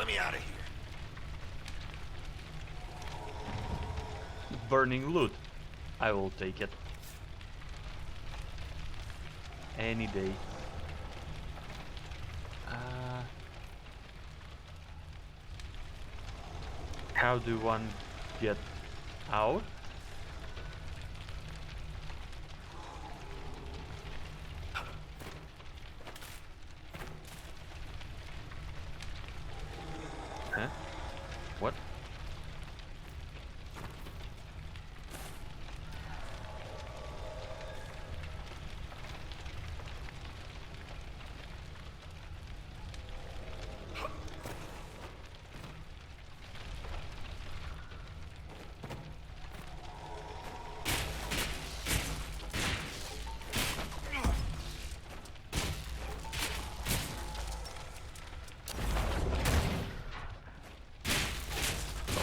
Let me out of here. Burning loot. I will take it. Any day. How do one get out? Huh? What?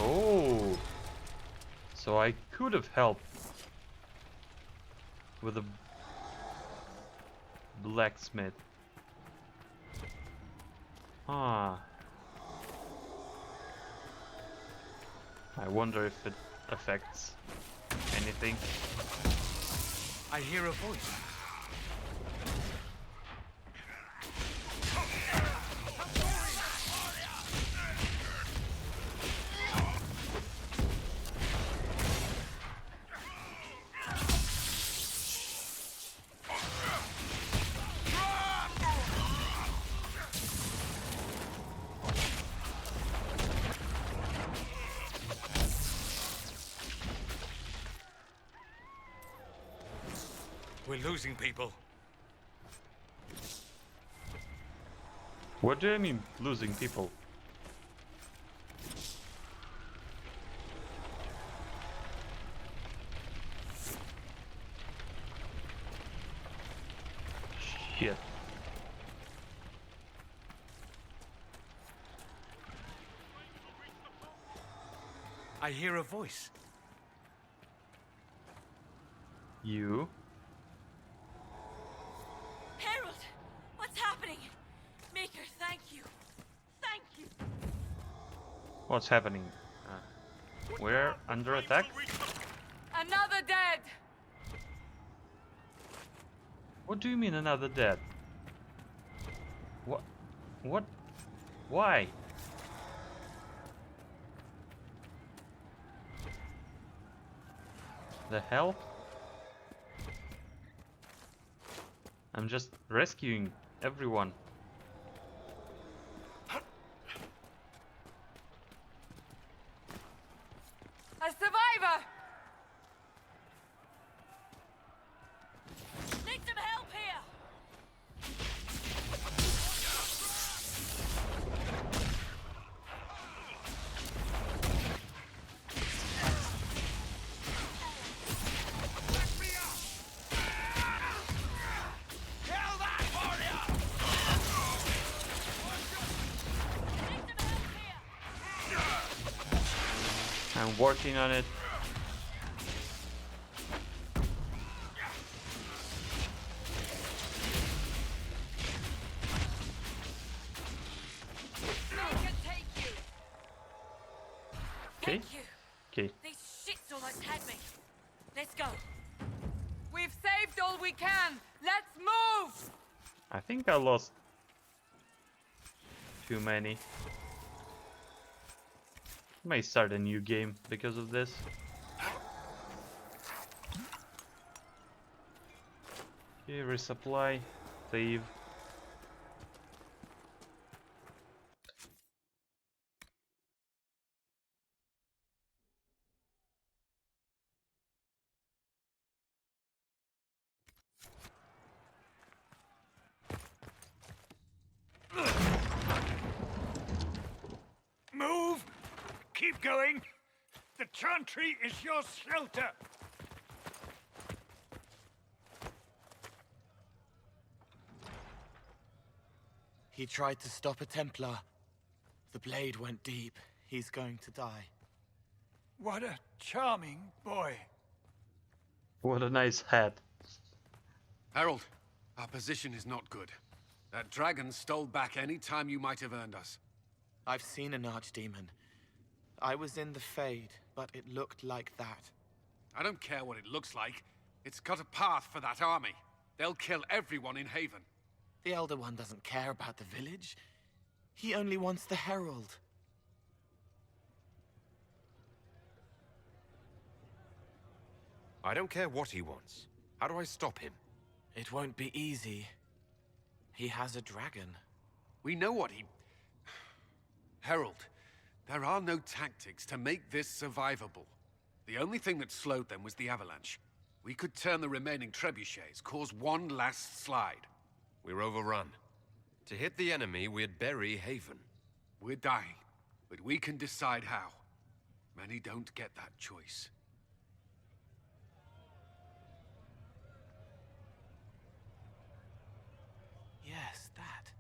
Oh, so I could have helped with a blacksmith. Ah, I wonder if it affects anything. I hear a voice. We're losing people. What do you mean, losing people? Shit. I hear a voice. You? Harold! What's happening? Maker, thank you. Thank you. What's happening? We're under attack? Another dead! What do you mean another dead? What? What? Why? The hell? I'm just rescuing everyone. A survivor! Need some help here! I'm working on it. Okay. Thank you. Okay. These shits almost had me. Let's go. We've saved all we can. Let's move! I think I lost too many. May start a new game because of this. Okay, resupply, save. Move! Keep going! The chantry is your shelter! He tried to stop a Templar. The blade went deep. He's going to die. What a charming boy. What a nice hat. Harold, our position is not good. That dragon stole back any time you might have earned us. I've seen an archdemon. I was in the Fade, but it looked like that. I don't care what it looks like. It's got a path for that army. They'll kill everyone in Haven. The Elder One doesn't care about the village. He only wants the Herald. I don't care what he wants. How do I stop him? It won't be easy. He has a dragon. We know what he... Herald, there are no tactics to make this survivable. The only thing that slowed them was the avalanche. We could turn the remaining trebuchets, cause one last slide. We're overrun. To hit the enemy, we'd bury Haven. We're dying, but we can decide how. Many don't get that choice. Yes, that.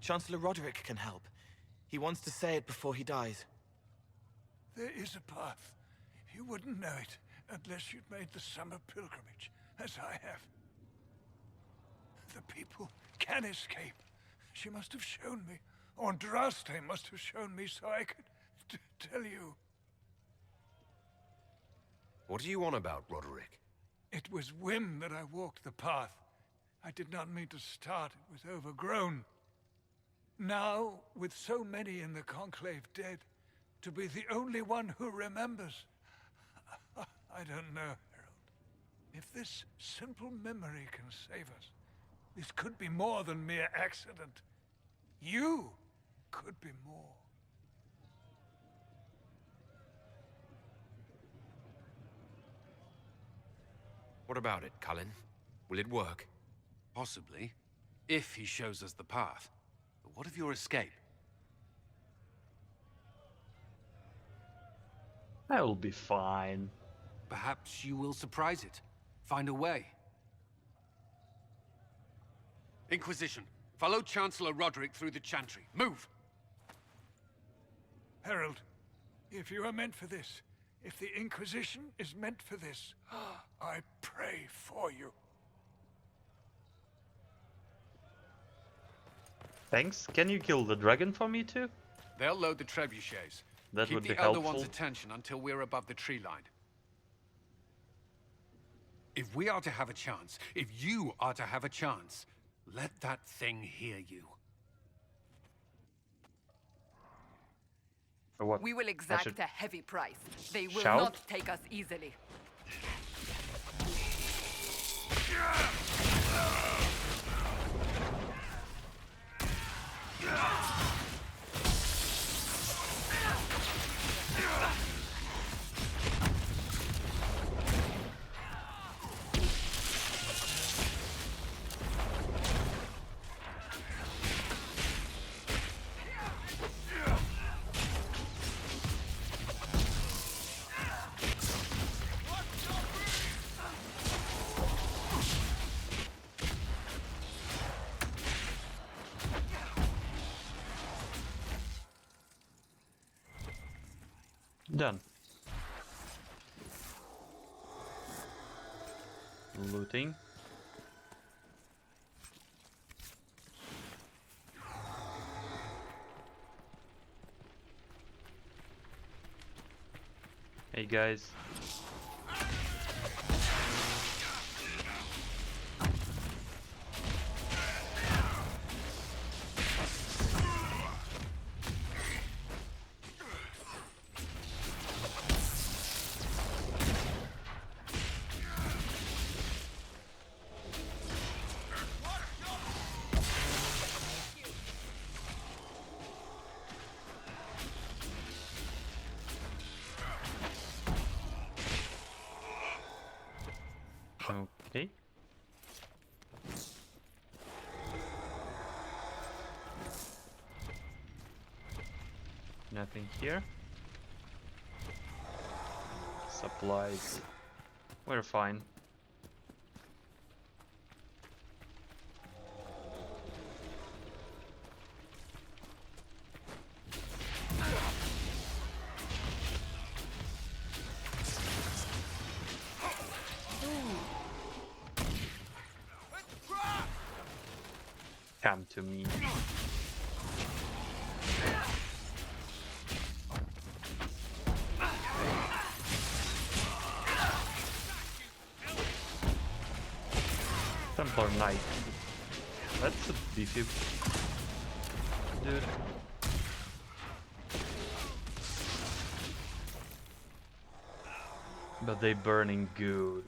Chancellor Roderick can help. He wants to say it before he dies. There is a path. You wouldn't know it unless you'd made the summer pilgrimage, as I have. The people can escape. She must have shown me. Or Andraste must have shown me so I could tell you. What are you on about, Roderick? It was whim that I walked the path. I did not mean to start. It was overgrown. Now, with so many in the Conclave dead, to be the only one who remembers... I don't know, Herald. If this simple memory can save us, this could be more than mere accident. You could be more. What about it, Cullen? Will it work? Possibly, if he shows us the path. But what of your escape? I will be fine. Perhaps you will surprise it. Find a way. Inquisition, follow Chancellor Roderick through the Chantry. Move! Herald, if you are meant for this, if the Inquisition is meant for this, I pray for you. Thanks. Can you kill the dragon for me too? They'll load the trebuchets. That Keep would be the Elder helpful. One's attention until we're above the tree line. If we are to have a chance, if you are to have a chance, let that thing hear you. Or what? We will I exact should a heavy price. They will shout? not take us easily. Done. Looting. Hey guys. Okay. Nothing here. Supplies. We're fine. Come to me. Templar Knight. That's a beefy dude. But they burning good.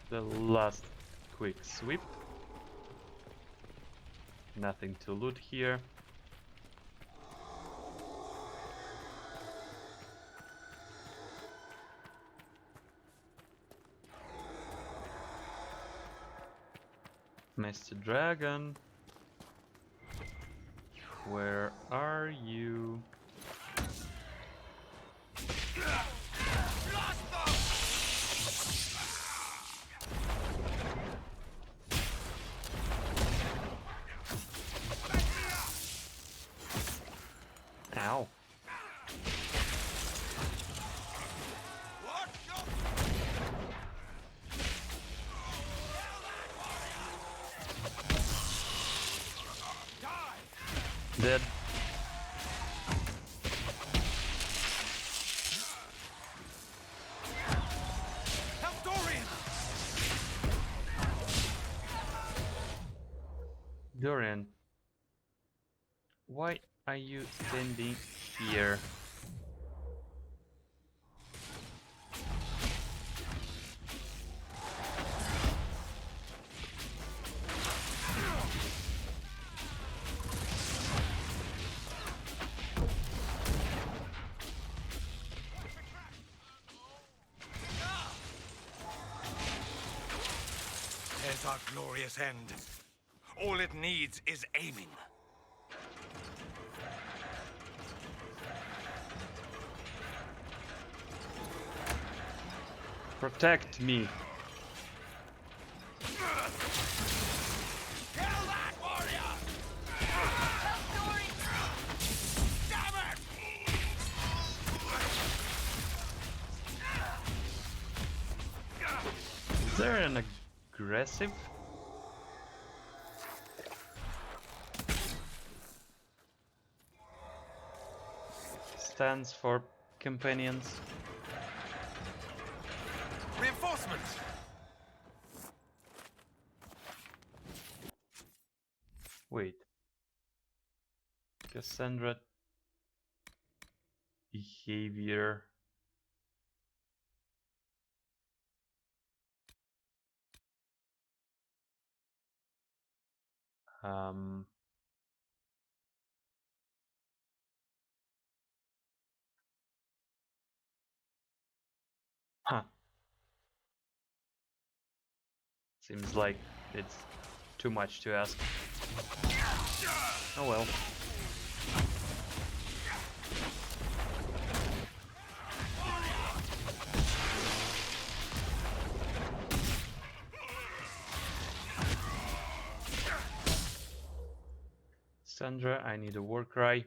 The last quick sweep. Nothing to loot here. Mr. Dragon, where are you? Ow. Dead. Help Dorian! Dorian, why are you standing here? There's our glorious end. All it needs is aiming. Protect me. Kill that warrior! Damn it! Is there an aggressive? Stands for companions. Reinforcements! Wait. Cassandra behavior. Huh. Seems like it's too much to ask. Oh well. Sandra, I need a war cry.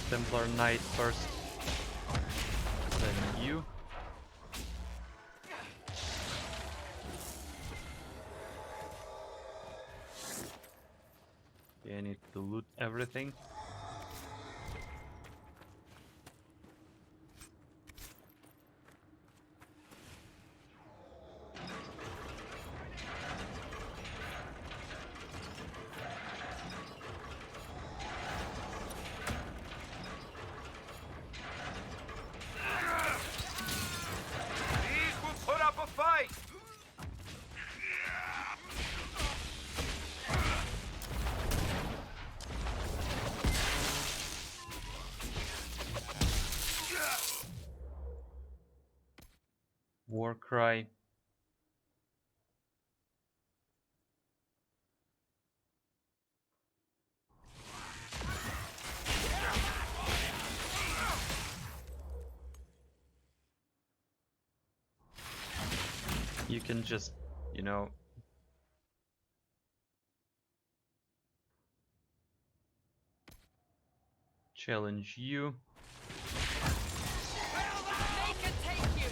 Templar Knight first, then you. Okay, I need to loot everything. war cry. You can just, you know, challenge you. They can take you.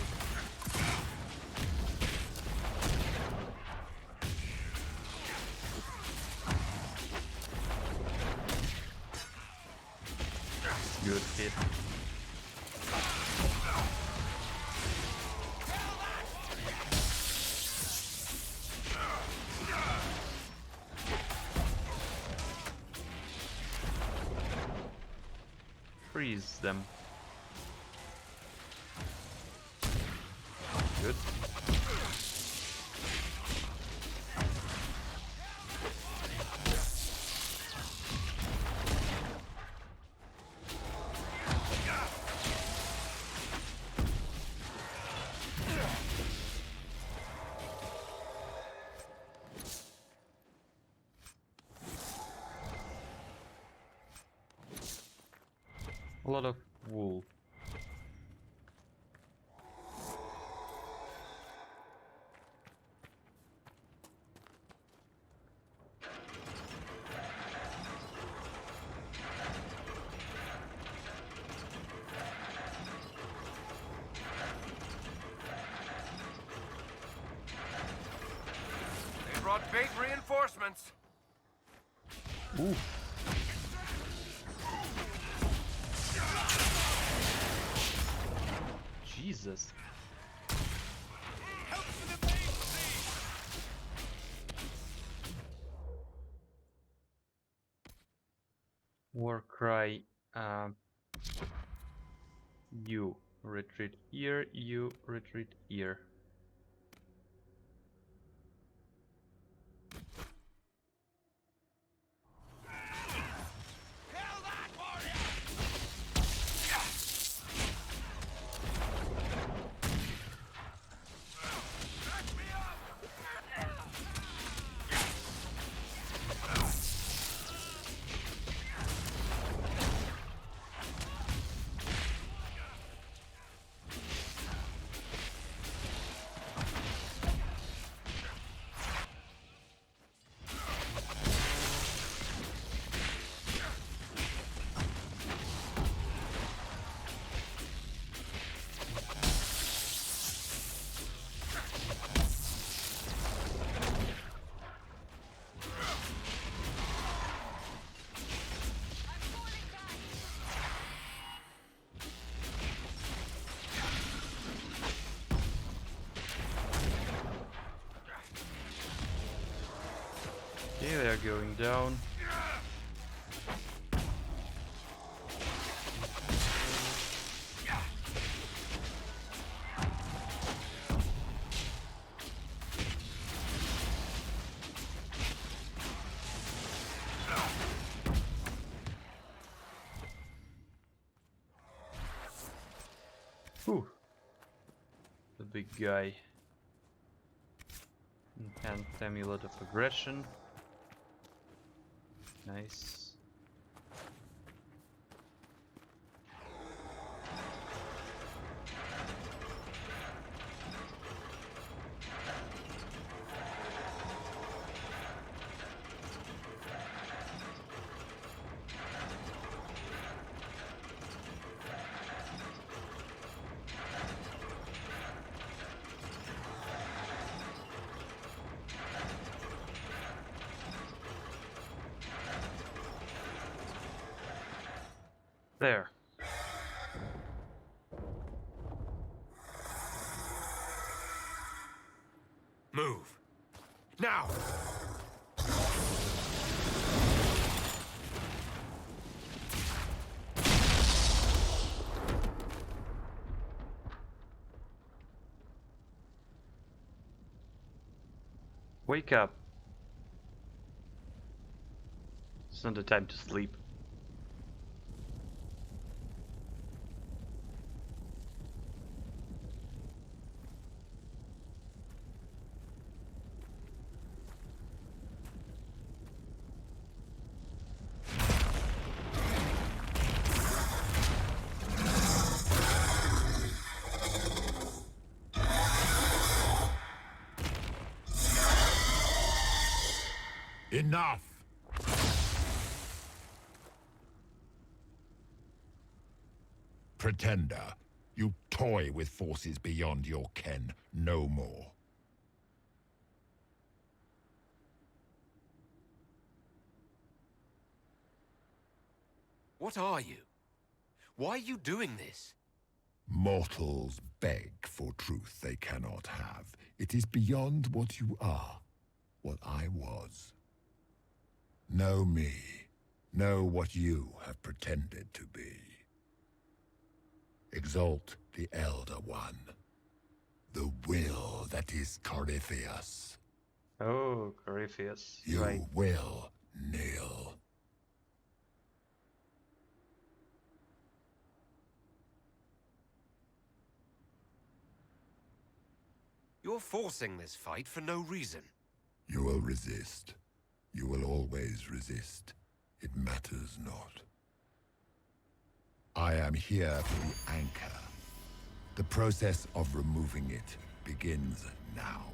Good hit. Freeze them. Good. A lot of wool. They brought big reinforcements. Ooh. Jesus. War cry. You retreat here. You retreat here. Okay, they're going down. Whew. The big guy. Enhanced amulet of aggression. Nice. There. Move. Now! Wake up. It's not the time to sleep. Enough! Pretender, you toy with forces beyond your ken, no more. What are you? Why are you doing this? Mortals beg for truth they cannot have. It is beyond what you are, what I was. Know me. Know what you have pretended to be. Exalt the Elder One. The will that is Corypheus. Oh, Corypheus. You Right. will kneel. You're forcing this fight for no reason. You will resist. You will always resist. It matters not. I am here for the anchor. The process of removing it begins now.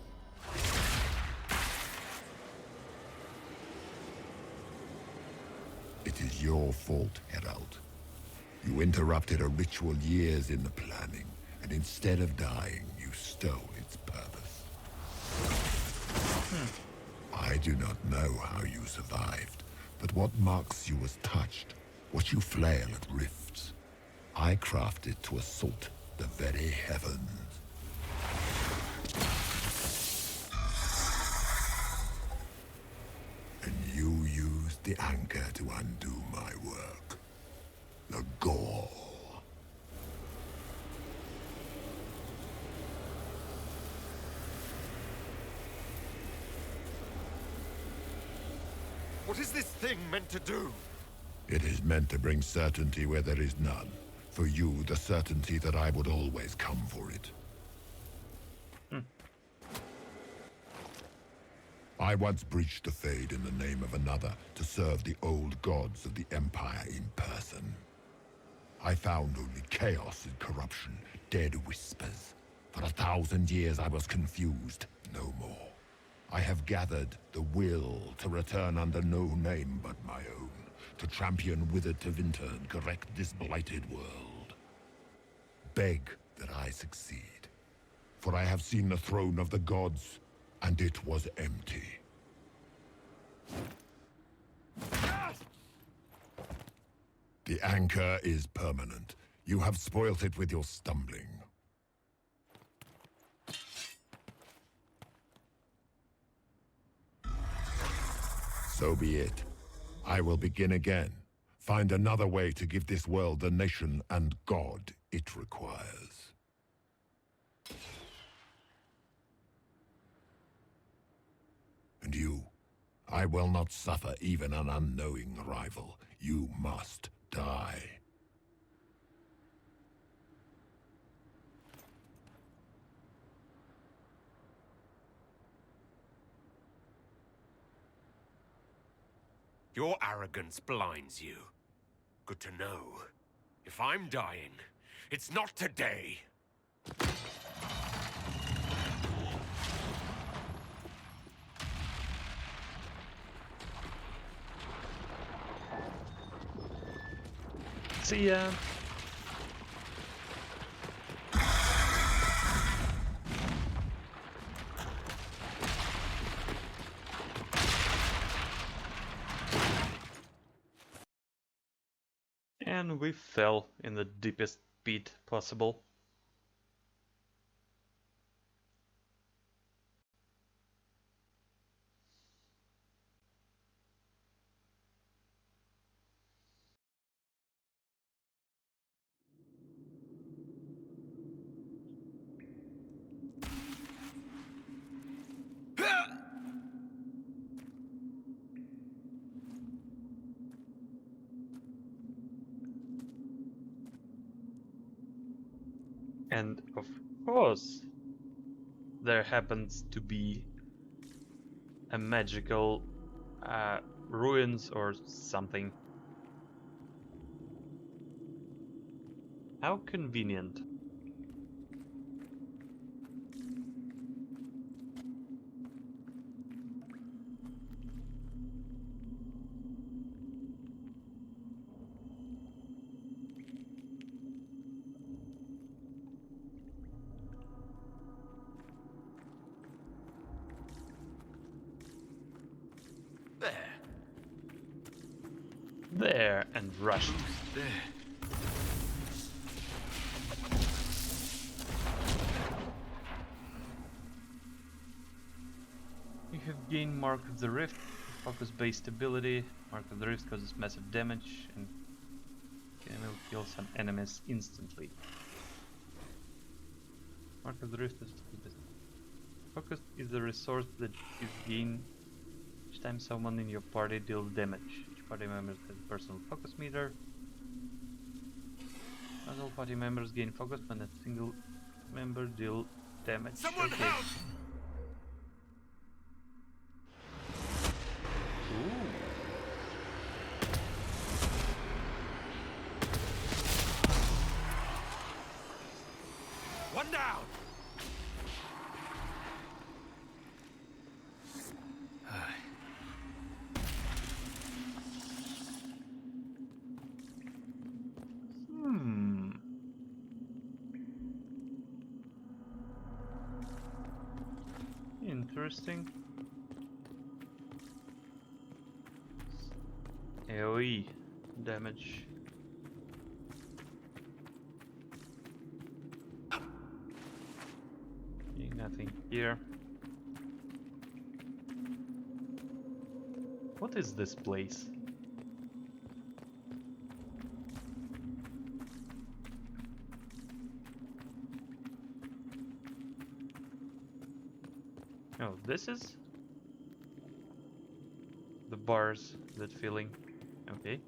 It is your fault, Herald. You interrupted a ritual years in the planning, and instead of dying, you stole its purpose. I do not know how you survived, but what marks you as touched, what you flail at rifts, I crafted to assault the very heavens. And you used the anchor to undo my work. The gall. What is this thing meant to do? It is meant to bring certainty where there is none. For you, the certainty that I would always come for it. I once breached the Fade in the name of another to serve the old gods of the Empire in person. I found only chaos and corruption, dead whispers. For 1,000 years I was confused, no more. I have gathered the will to return under no name but my own, to champion Withered to Winter and correct this blighted world. Beg that I succeed, for I have seen the throne of the gods, and it was empty. The anchor is permanent. You have spoilt it with your stumbling. So be it. I will begin again. Find another way to give this world the nation and God it requires. And you, I will not suffer even an unknowing rival. You must die. Your arrogance blinds you. Good to know. If I'm dying, it's not today. See ya. And we fell in the deepest pit possible. And of course, there happens to be a magical ruins or something. How convenient. there and rushed. There. You have gained Mark of the Rift, focus-based ability. Mark of the Rift causes massive damage and can kill some enemies instantly. Mark of the Rift is focus is a resource that is gained each time someone in your party deals damage. Each party member has a personal focus meter. Not all party members gain focus when a single member deals damage. Someone Okay. help! One down. Hmm. Interesting. AoE damage. Nothing here. What is this place? Oh, this is the bars, that feeling. Okay.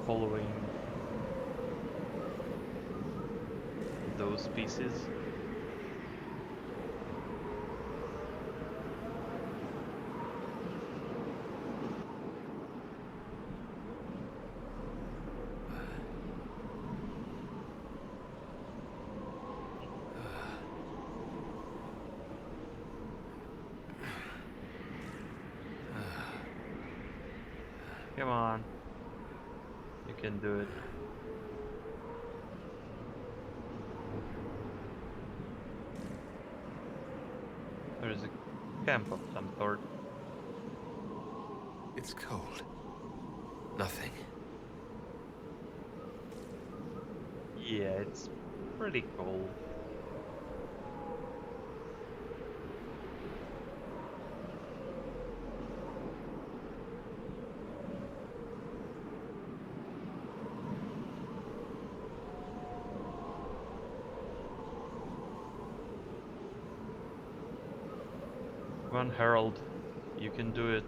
Following those pieces. Come on. You can do it. There is a camp of some sort. It's cold. Nothing. Yeah, it's pretty cold. Come on, Harold, you can do it.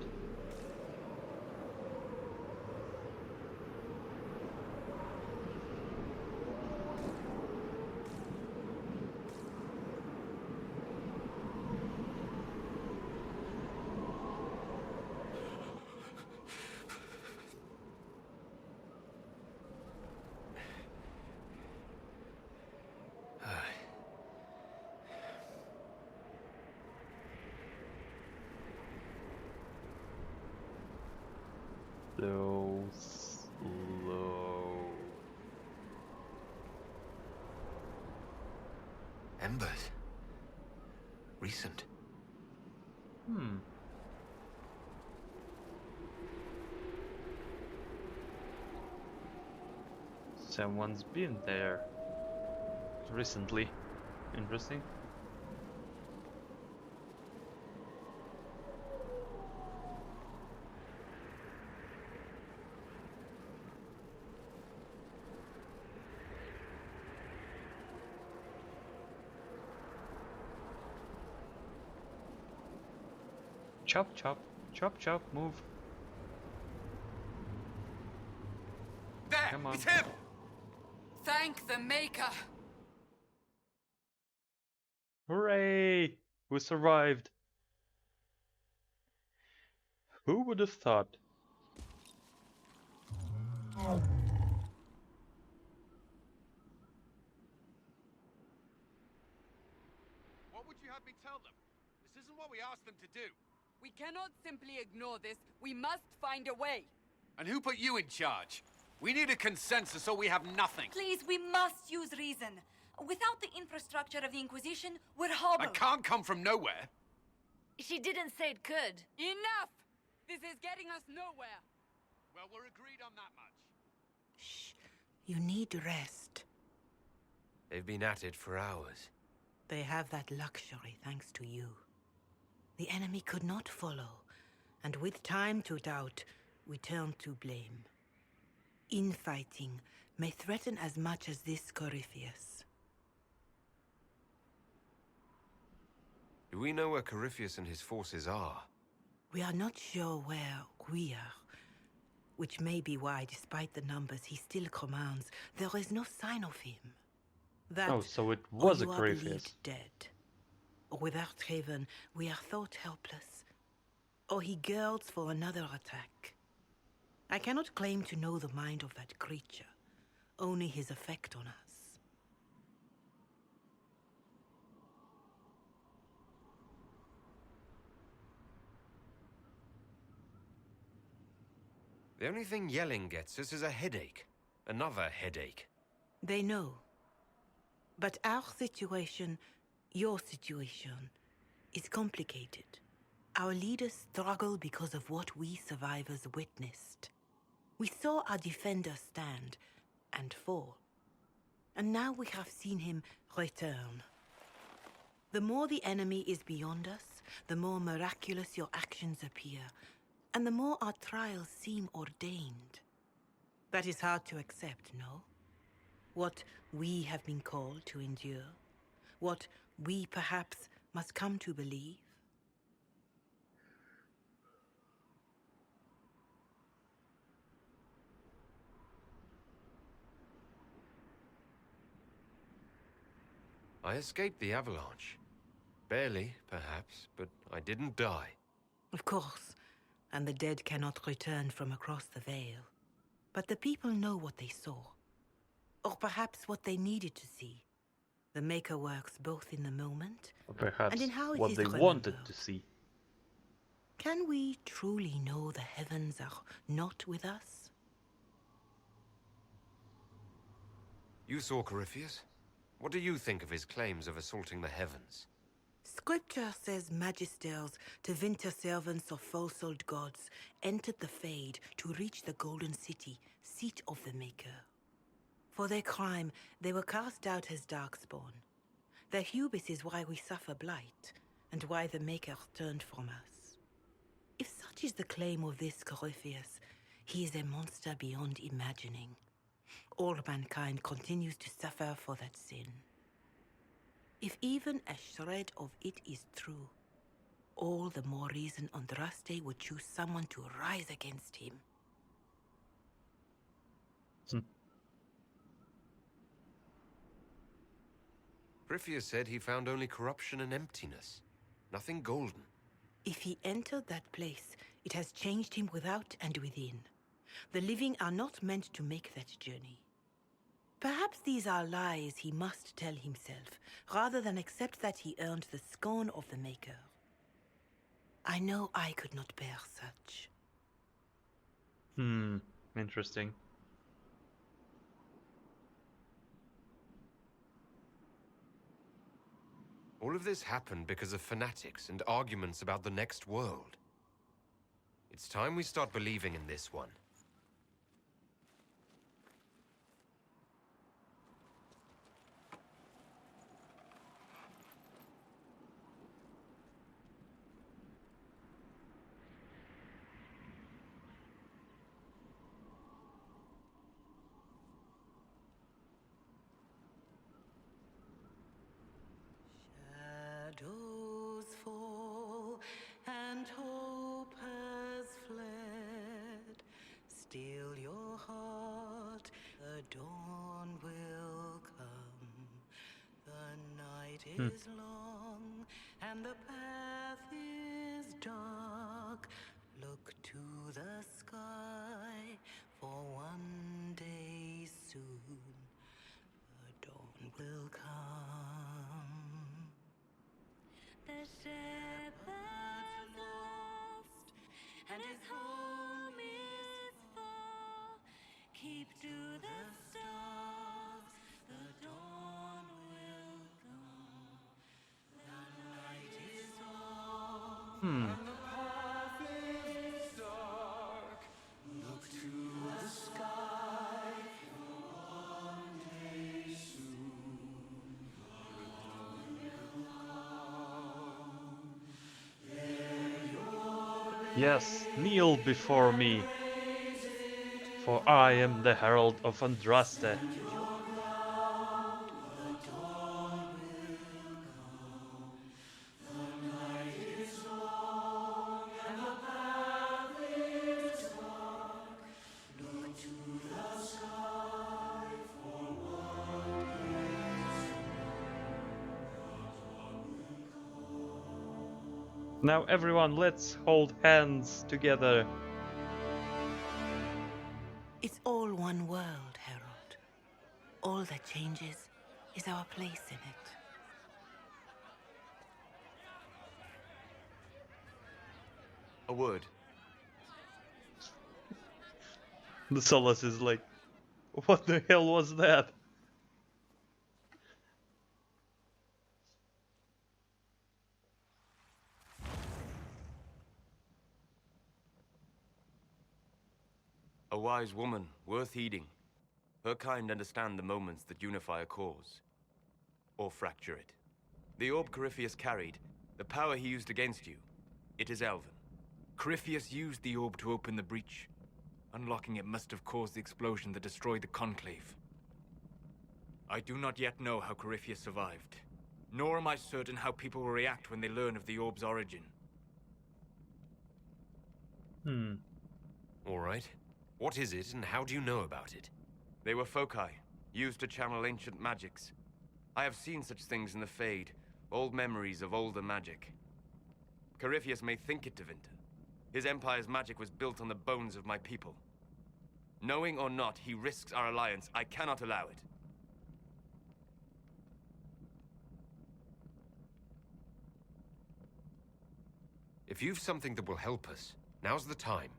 So slow. Embers. Recent. Someone's been there recently. Interesting. Chop, chop, chop, chop, move. There! Come on. It's him! Thank the Maker. Hooray! We survived. Who would have thought? What would you have me tell them? This isn't what we asked them to do. We cannot simply ignore this. We must find a way. And who put you in charge? We need a consensus or we have nothing. Please, we must use reason. Without the infrastructure of the Inquisition, we're hobbled. I can't come from nowhere. She didn't say it could. Enough! This is getting us nowhere. Well, we're agreed on that much. Shh. You need rest. They've been at it for hours. They have that luxury thanks to you. The enemy could not follow, and with time to doubt, we turn to blame. Infighting may threaten as much as this Corypheus. Do we know where Corypheus and his forces are? We are not sure where we are, which may be why, despite the numbers he still commands, there is no sign of him. That, Oh, so it or was a you are Corypheus. believed dead. Or without Haven, we are thought helpless. Or he girds for another attack. I cannot claim to know the mind of that creature, only his effect on us. The only thing yelling gets us is a headache. Another headache. They know. But our situation, your situation, is complicated. Our leaders struggle because of what we survivors witnessed. We saw our defender stand and fall. And now we have seen him return. The more the enemy is beyond us, the more miraculous your actions appear, and the more our trials seem ordained. That is hard to accept, no? What we have been called to endure, what we perhaps must come to believe. I escaped the avalanche. Barely, perhaps, but I didn't die. Of course, and the dead cannot return from across the veil. But the people know what they saw. Or perhaps what they needed to see. The Maker works both in the moment Or perhaps and in how it what is they remembered. wanted to see. Can we truly know the heavens are not with us? You saw Corypheus? What do you think of his claims of assaulting the heavens? Scripture says magisters to winter servants of false-souled gods entered the Fade to reach the Golden City, seat of the Maker. For their crime, they were cast out as Darkspawn. Their hubris is why we suffer blight, and why the Maker turned from us. If such is the claim of this Corypheus, he is a monster beyond imagining. All mankind continues to suffer for that sin. If even a shred of it is true, all the more reason Andraste would choose someone to rise against him. Corypheus said he found only corruption and emptiness. Nothing golden. If he entered that place, it has changed him without and within. The living are not meant to make that journey. Perhaps these are lies he must tell himself, rather than accept that he earned the scorn of the Maker. I know I could not bear such. Interesting. All of this happened because of fanatics and arguments about the next world. It's time we start believing in this one. Shadows fall and hope has fled. Still your heart, the dawn will come. The night is long and the path is dark. Look to the sky for one will come. The shepherd's lost, and his home is far. Keep to the stars, the dawn will come. The night is long, and the path is dark. Look to the sky, for one day soon the dawn will come. Yes, kneel before me, for I am the Herald of Andraste. Now everyone, let's hold hands together. It's all one world, Herald. All that changes is our place in it. A word. The Solus is like, what the hell was that? A wise woman, worth heeding. Her kind understand the moments that unify a cause. Or fracture it. The orb Corypheus carried, the power he used against you, it is Elven. Corypheus used the orb to open the breach. Unlocking it must have caused the explosion that destroyed the Conclave. I do not yet know how Corypheus survived. Nor am I certain how people will react when they learn of the orb's origin. All right. What is it, and how do you know about it? They were foci, used to channel ancient magics. I have seen such things in the Fade, old memories of older magic. Corypheus may think it Tevinter. His empire's magic was built on the bones of my people. Knowing or not, he risks our alliance. I cannot allow it. If you've something that will help us, now's the time.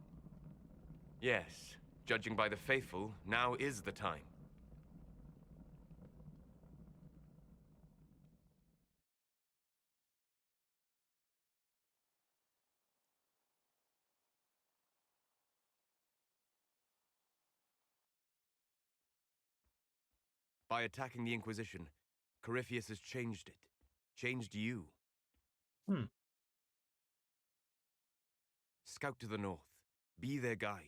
Yes, judging by the faithful, now is the time. By attacking the Inquisition, Corypheus has changed it. Changed you. Scout to the north. Be their guide.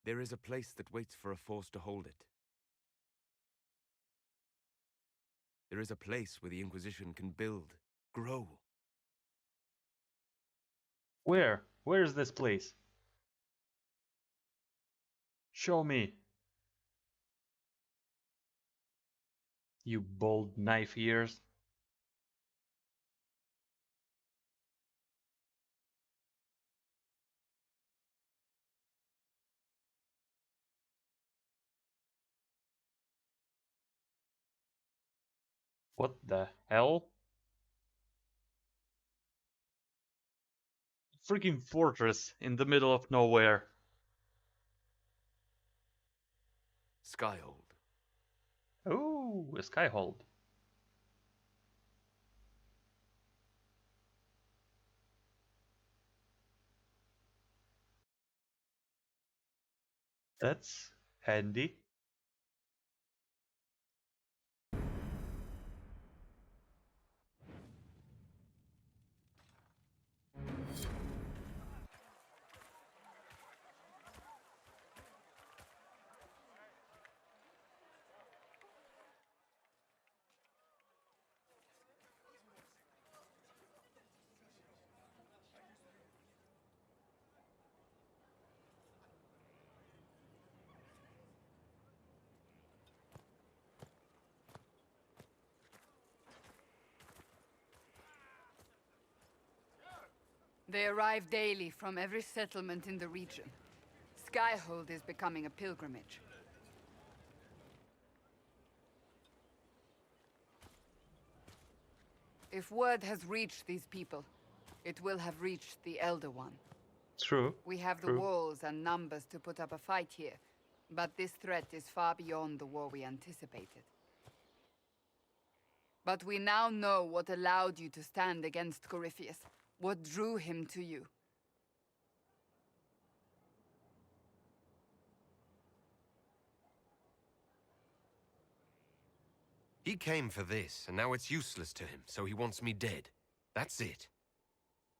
There is a place that waits for a force to hold it. There is a place where the Inquisition can build, grow. Where? Where is this place? Show me. You bold knife ears. What the hell? Freaking fortress in the middle of nowhere. Skyhold. Oh, a skyhold. That's handy. They arrive daily from every settlement in the region. Skyhold is becoming a pilgrimage. If word has reached these people, it will have reached the Elder One. True. We have the True. walls and numbers to put up a fight here, but this threat is far beyond the war we anticipated. But we now know what allowed you to stand against Corypheus, what drew him to you. He came for this, and now it's useless to him, so he wants me dead. That's it.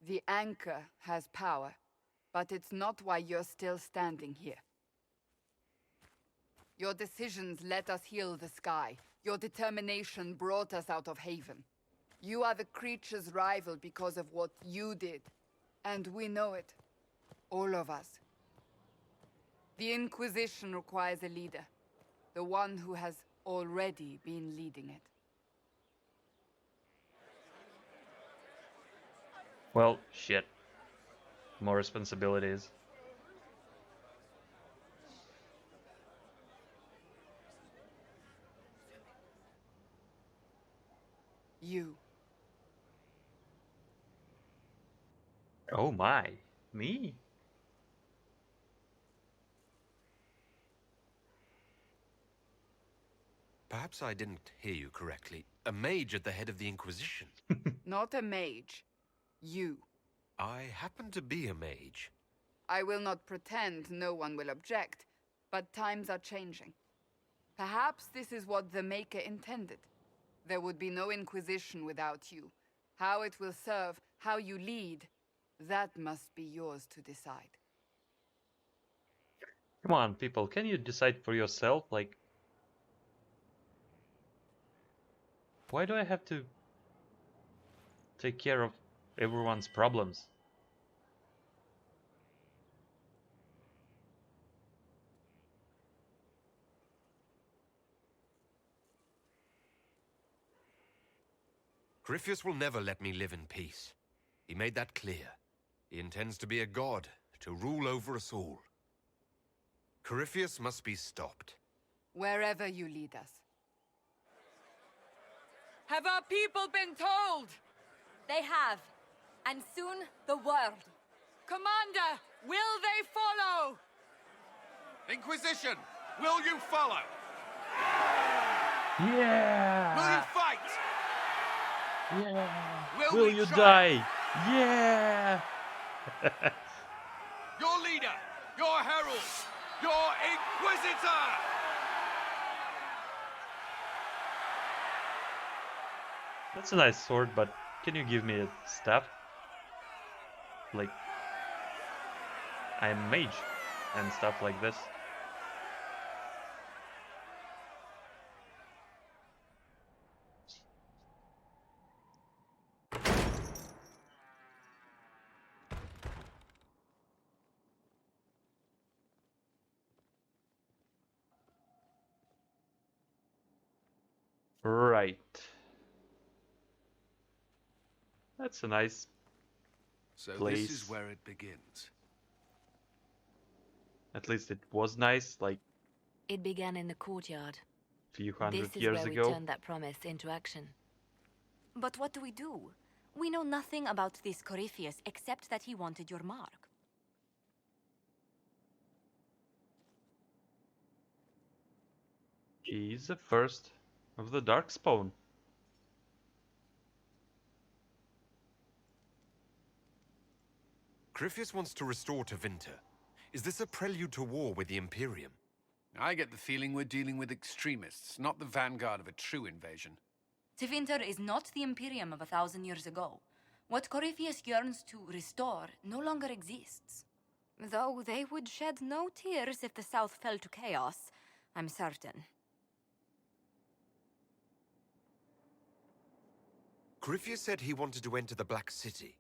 The Anchor has power, but it's not why you're still standing here. Your decisions let us heal the sky. Your determination brought us out of Haven. You are the creature's rival because of what you did. And we know it. All of us. The Inquisition requires a leader. The one who has already been leading it. Well, shit. More responsibilities. You. Oh my. Me? Perhaps I didn't hear you correctly. A mage at the head of the Inquisition. Not a mage. You. I happen to be a mage. I will not pretend no one will object, but times are changing. Perhaps this is what the Maker intended. There would be no Inquisition without you. How it will serve, how you lead, that must be yours to decide. Come on, people, can you decide for yourself? Like, why do I have to take care of everyone's problems? Corypheus will never let me live in peace. He made that clear. He intends to be a god, to rule over us all. Corypheus must be stopped. Wherever you lead us. Have our people been told? They have. And soon, the world. Commander, will they follow? Inquisition, will you follow? Yeah! Will you fight? Yeah! Will Will we you try? die? Yeah! Your leader, your herald, your Inquisitor! That's a nice sword, but can you give me a staff? Like, I'm mage and stuff like this. Right. That's a nice So place. this is where it begins. At least it was nice, like It began in the courtyard. a few hundred This is years where we ago. turned that promise into action. But what do? We know nothing about this Corypheus except that he wanted your mark. He's the first of the Darkspawn. Corypheus wants to restore Tevinter. Is this a prelude to war with the Imperium? I get the feeling we're dealing with extremists, not the vanguard of a true invasion. Tevinter is not the Imperium of 1,000 years ago. What Corypheus yearns to restore no longer exists. Though they would shed no tears if the South fell to chaos, I'm certain. Corypheus said he wanted to enter the Black City,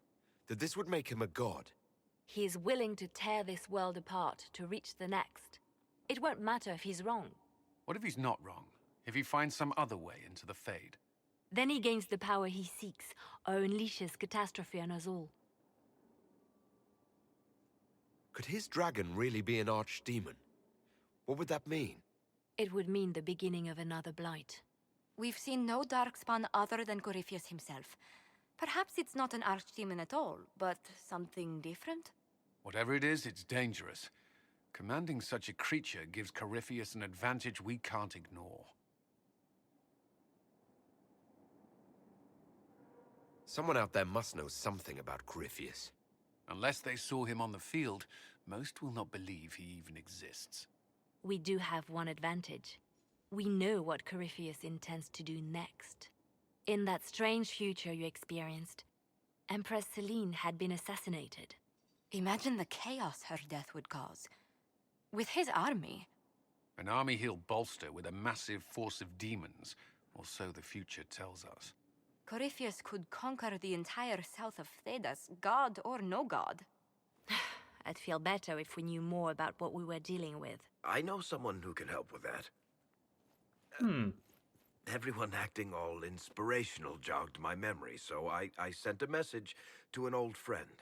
that this would make him a god. He is willing to tear this world apart to reach the next. It won't matter if he's wrong. What if he's not wrong? If he finds some other way into the Fade? Then he gains the power he seeks, or unleashes catastrophe on us all. Could his dragon really be an archdemon? What would that mean? It would mean the beginning of another blight. We've seen no darkspawn other than Corypheus himself. Perhaps it's not an archdemon at all, but something different? Whatever it is, it's dangerous. Commanding such a creature gives Corypheus an advantage we can't ignore. Someone out there must know something about Corypheus. Unless they saw him on the field, most will not believe he even exists. We do have one advantage. We know what Corypheus intends to do next. In that strange future you experienced, Empress Selene had been assassinated. Imagine the chaos her death would cause. With his army. An army he'll bolster with a massive force of demons, or so the future tells us. Corypheus could conquer the entire south of Thedas, god or no god. I'd feel better if we knew more about what we were dealing with. I know someone who can help with that. Everyone acting all inspirational jogged my memory, so I sent a message to an old friend.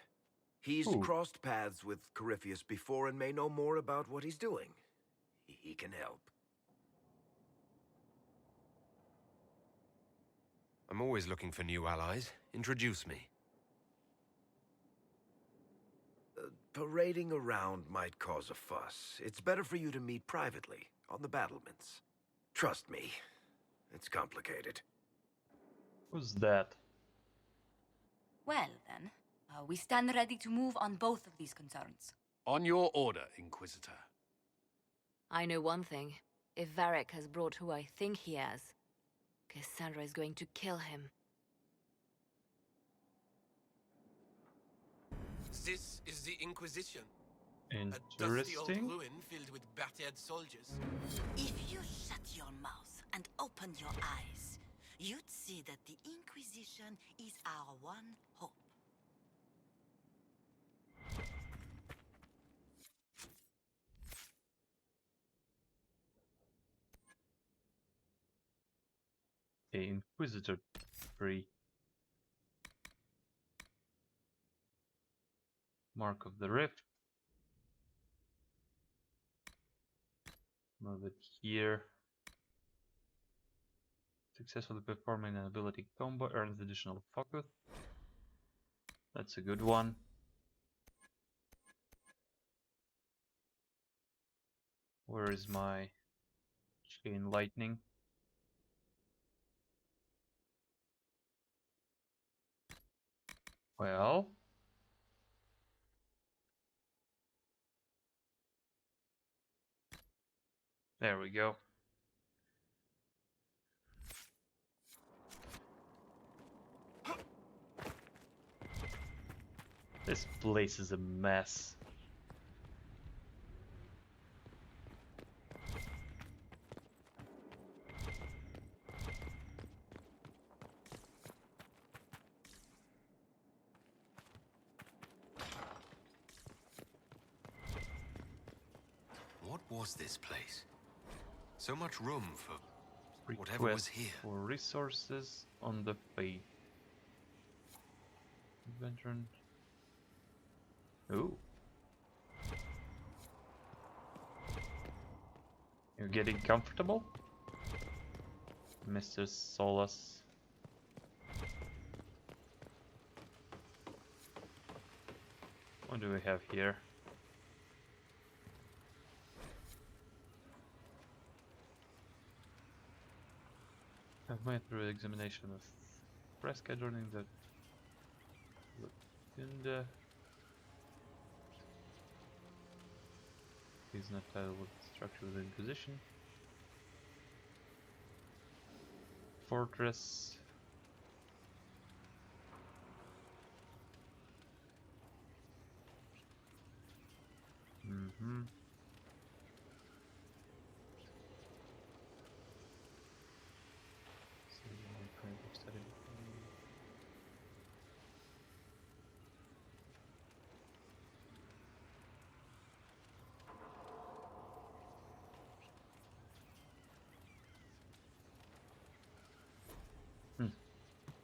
He's crossed paths with Corypheus before and may know more about what he's doing. He can help. I'm always looking for new allies. Introduce me. Parading around might cause a fuss. It's better for you to meet privately, on the battlements. Trust me, it's complicated. Who's that? Well then, we stand ready to move on both of these concerns. On your order, Inquisitor. I know one thing. If Varric has brought who I think he has, Cassandra is going to kill him. This is the Inquisition. A dusty old Interesting. ruin filled with battered soldiers. If you shut your mouth and open your eyes, you'd see that the Inquisition is our one hope. A Inquisitor tree. Mark of the Rift. Move it here. Successfully performing an ability combo earns additional focus. That's a good one. Where is my chain lightning? Well, there we go. This place is a mess. What was this place? So much room for whatever was Request here. for resources on the Fate. Adventure. Ooh. You're getting comfortable? Mr. Solus. What do we have here? I've made through examination of press scheduling that Lukunda is not titled with structure of the Inquisition. Fortress. Mm-hmm.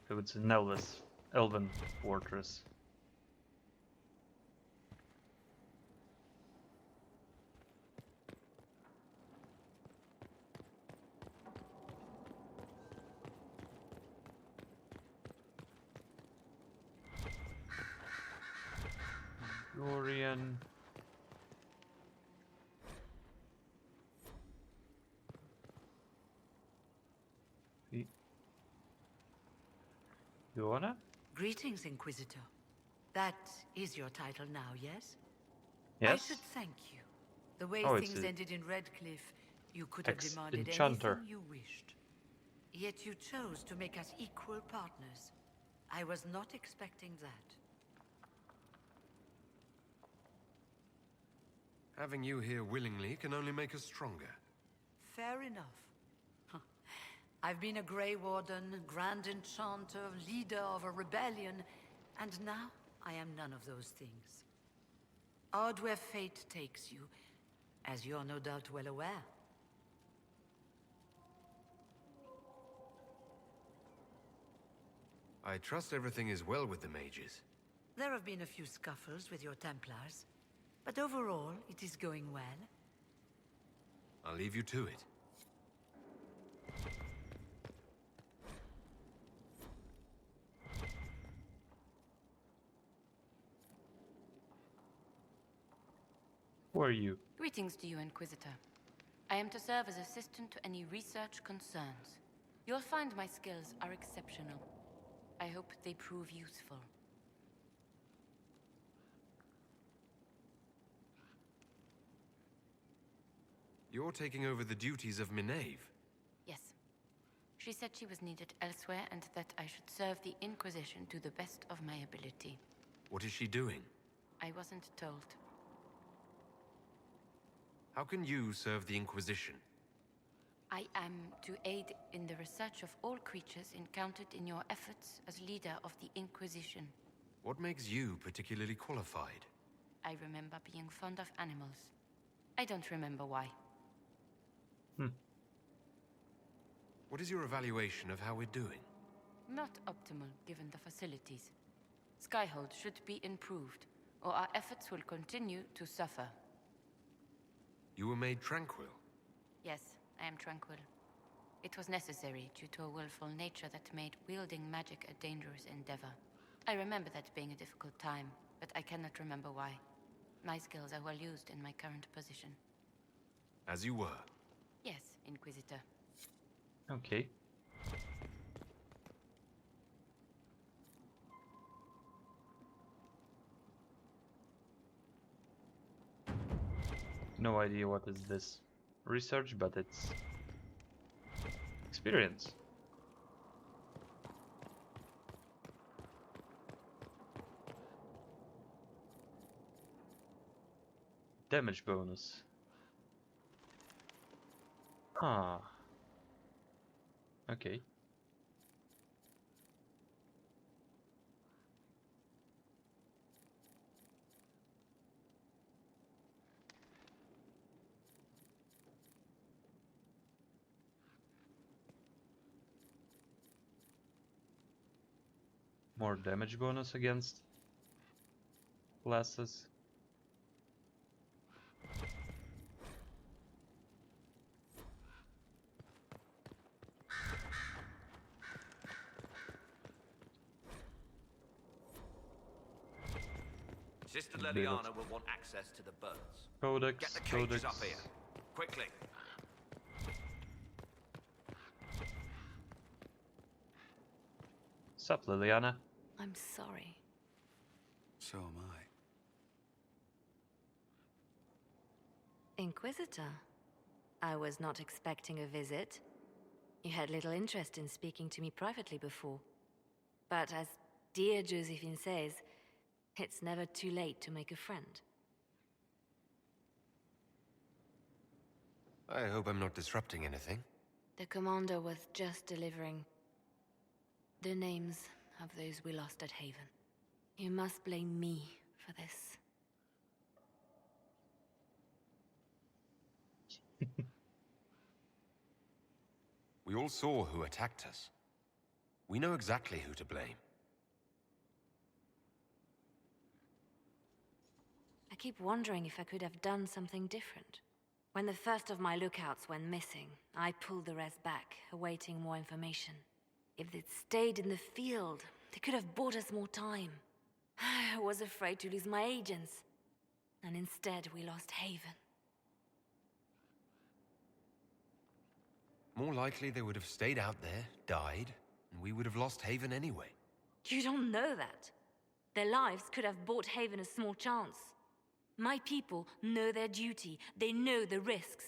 So it's an elven fortress. Dorian. Joanna? Greetings, Inquisitor. That is your title now, yes? Yes. I should thank you. The way things ended in Redcliffe, you could have demanded Enchanter. anything you wished. Yet you chose to make us equal partners. I was not expecting that. Having you here willingly can only make us stronger. Fair enough. I've been a Grey Warden, Grand Enchanter, leader of a rebellion, and now I am none of those things. Odd where fate takes you, as you're no doubt well aware. I trust everything is well with the mages. There have been a few scuffles with your Templars, but overall, it is going well. I'll leave you to it. Who are you? Greetings to you, Inquisitor. I am to serve as assistant to any research concerns. You'll find my skills are exceptional. I hope they prove useful. You're taking over the duties of Minave. Yes. She said she was needed elsewhere and that I should serve the Inquisition to the best of my ability. What is she doing? I wasn't told. How can you serve the Inquisition? I am to aid in the research of all creatures encountered in your efforts as leader of the Inquisition. What makes you particularly qualified? I remember being fond of animals. I don't remember why. What is your evaluation of how we're doing? Not optimal, given the facilities. Skyhold should be improved, or our efforts will continue to suffer. You were made tranquil. Yes, I am tranquil. It was necessary due to a willful nature that made wielding magic a dangerous endeavor. I remember that being a difficult time, but I cannot remember why. My skills are well used in my current position. As you were. Yes, Inquisitor. Okay. No idea what is this research, but it's experience. Damage bonus. Ah. Okay. More damage bonus against classes. Sister Leliana will want access to the birds. Codex, Get the cages Codex. up here. Quickly. Sup, Liliana? I'm sorry. So am I. Inquisitor, I was not expecting a visit. You had little interest in speaking to me privately before. But as dear Josephine says, it's never too late to make a friend. I hope I'm not disrupting anything. The commander was just delivering the names of those we lost at Haven. You must blame me for this. We all saw who attacked us. We know exactly who to blame. I keep wondering if I could have done something different. When the first of my lookouts went missing, I pulled the rest back, awaiting more information. If they'd stayed in the field, they could have bought us more time. I was afraid to lose my agents, and instead we lost Haven. More likely they would have stayed out there, died, and we would have lost Haven anyway. You don't know that. Their lives could have bought Haven a small chance. My people know their duty. They know the risks.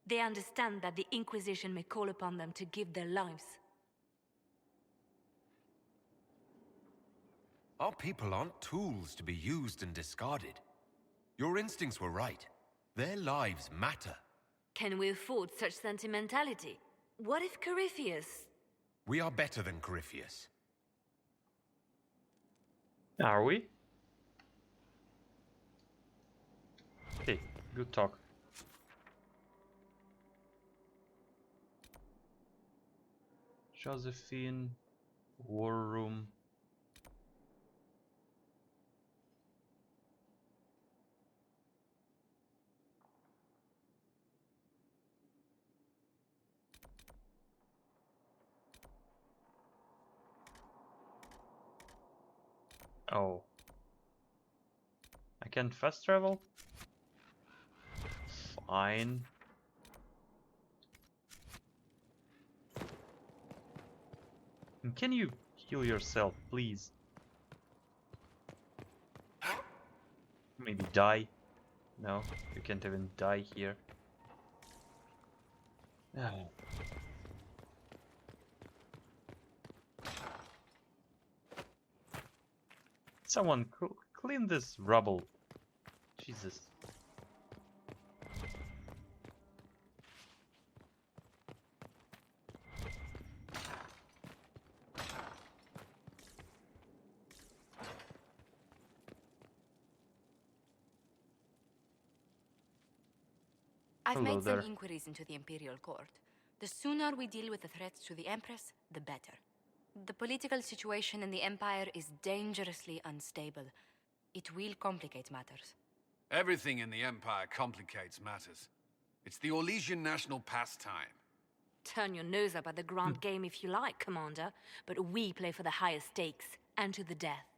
They understand that the Inquisition may call upon them to give their lives. Our people aren't tools to be used and discarded. Your instincts were right. Their lives matter. Can we afford such sentimentality? What if Corypheus... We are better than Corypheus. Are we? Okay, good talk. Josephine, War Room. Oh. I can fast travel? Fine. And can you heal yourself, please? Maybe die? No, you can't even die here. Ah. Someone clean this rubble. Jesus. I've Hello made there. some inquiries into the Imperial Court. The sooner we deal with the threats to the Empress, the better. The political situation in the Empire is dangerously unstable. It will complicate matters. Everything in the Empire complicates matters. It's the Orlesian national pastime. Turn your nose up at the grand game if you like, Commander, but we play for the highest stakes, and to the death.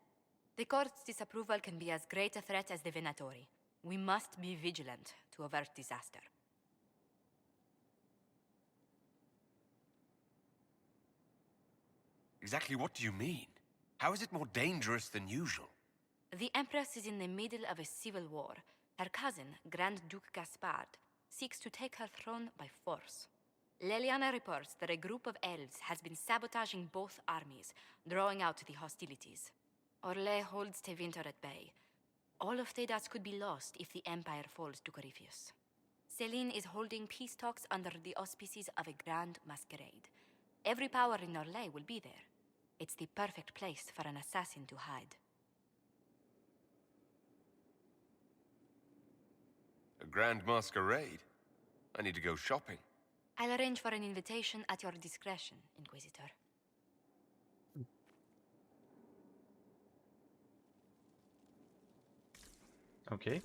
The Court's disapproval can be as great a threat as the Venatori. We must be vigilant to avert disaster. Exactly what do you mean? How is it more dangerous than usual? The Empress is in the middle of a civil war. Her cousin, Grand Duke Gaspard, seeks to take her throne by force. Leliana reports that a group of elves has been sabotaging both armies, drawing out the hostilities. Orlais holds Tevinter at bay. All of Thedas could be lost if the Empire falls to Corypheus. Celine is holding peace talks under the auspices of a grand masquerade. Every power in Orlais will be there. It's the perfect place for an assassin to hide. A grand masquerade? I need to go shopping. I'll arrange for an invitation at your discretion, Inquisitor. Okay.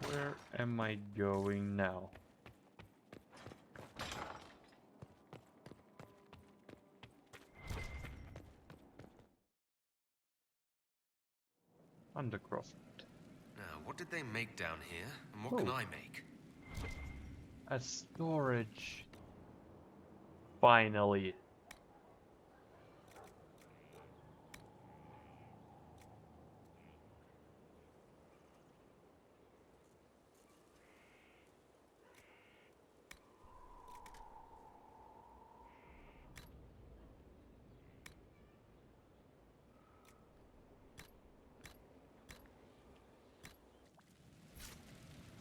Where am I going now? Undercroft. Now, what did they make down here, and what can I make? A storage. Finally.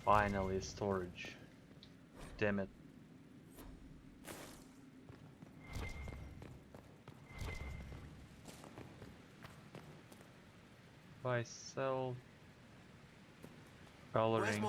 Finally, storage. Damn it. Buy, sell. Coloring.